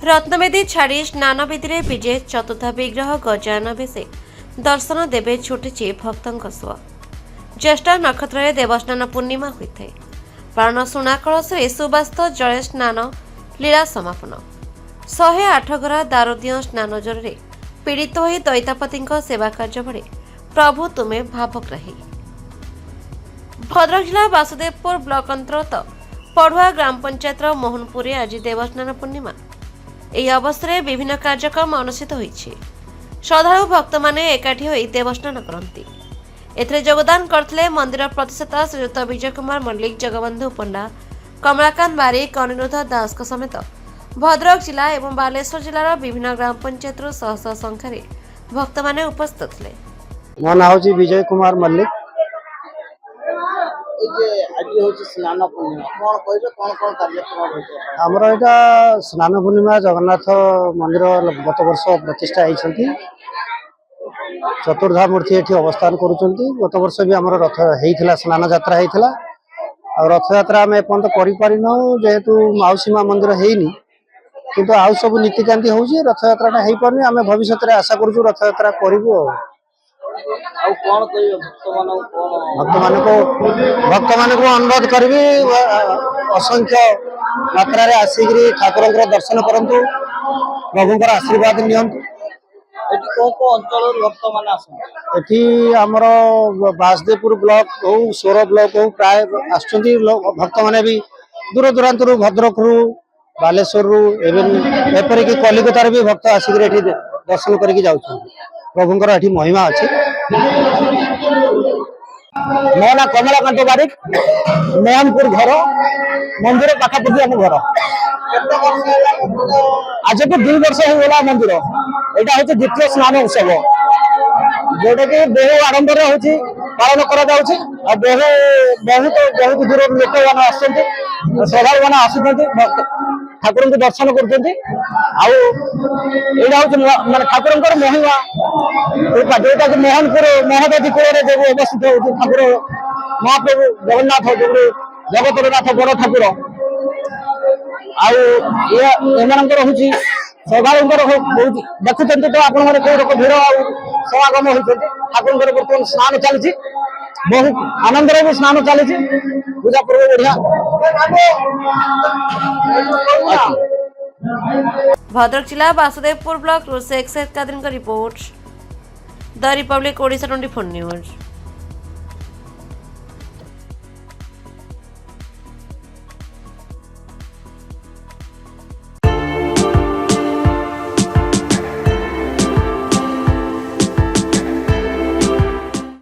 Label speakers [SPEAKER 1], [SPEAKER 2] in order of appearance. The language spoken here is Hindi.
[SPEAKER 1] रत्नवेदी छाड़ी स्नान विधि विजे चतुर्थ विग्रह गजानन बेशे दर्शन देवे छुटी भक्तों सुआ। ज्येष्ठ नक्षत्र देवस्नान पूर्णिमा होता है। प्राण सुना कलश सुबास्त जले स्नान लीला समापन 108 घरा दारुदियों स्नान जल पीड़ित हो दैतापति सेवा कार्य बड़े प्रभु तुम्हें भावक रही। भद्रक जिला वासुदेवपुर ब्लॉक अंतर्गत पढ़ुआ ग्राम पंचायत मोहनपुर आज देवस्नान पूर्णिमा। यह अवसर में विभिन्न कार्यक्रम अनुष्ठित होइछि। श्रद्धालु भक्त माने एकाठी होई देवस्नान करती। एथरे योगदान करथिले मंदिर प्रतिष्ठाता श्रीयुक्त विजय कुमार मल्लिक, जगबंधु पंडा, कमलाकांत बारिक, अनिरुद्ध दास समेत भद्रक जिला एवं बालेश्वर जिलार विभिन्न ग्राम पंचायत शह शह संख्यार भक्त माने उपस्थित थे।
[SPEAKER 2] मो ना हूँ विजय कुमार मल्लिक। आमर यहाँ स्नान पूर्णिमा जगन्नाथ मंदिर गत वर्ष प्रतिष्ठा होती चतुर्धा मूर्ति ये अवस्थान करुँच। गत वर्ष भी आम रथ होता स्नान यात्रा होता रथ यात्रा आम एपर्त करना जेहेतु मौसी माँ मंदिर होनी किंतु आउ सब नीतिकांति हो रथ यात्रा हो पारे। आम भविष्य में आशा करूँ रथ यात्रा करूँ। भक्त मान को अनुरोध करी असंख्य मात्रा आसिक ठाकुर दर्शन करंतु, प्रभुंर आशीर्वाद नियंतु। आमर वासुदेवपुर ब्लॉक हो सोर ब्लॉक हो प्राय भक्त माने भी दूर दूरांत भद्रक बालेश्वर एपरिक कलिकतार भी भक्त आसिक दर्शन करके जाऊँ। प्रभुंर एठी महिमा अच्छी। मो ना कमलाकांत बारिक, मोहनपुर घर मंदिर पाखापाखि आम घर। आज को 2 वर्ष होगा मंदिर। यहाँ हूँ द्वितीय स्नान उत्सव जोटा कि बहु आडंबर पालन कर बहुत दूर लोक मैंने श्रद्धा मैंने आसुच्च ठाकुर को दर्शन कर माने ठाकुर महिमा जोटा कि मोहनपुर महानदी कूल अवस्थित हो ठाकुर महाप्रभु जगन्नाथ जगतनाथ बड़ ठाकुर आमर हूँ श्रद्धालु बहुत देखुं तो आप भीड़ समागम होती ठाकुर बर्तमान स्नान चली बहुत आनंद भी स्नान चली पूजा पर्व बढ़िया।
[SPEAKER 1] भद्रक जिला Vasudevpur block Sheikh Kadir report the Republic Odisha 24 news.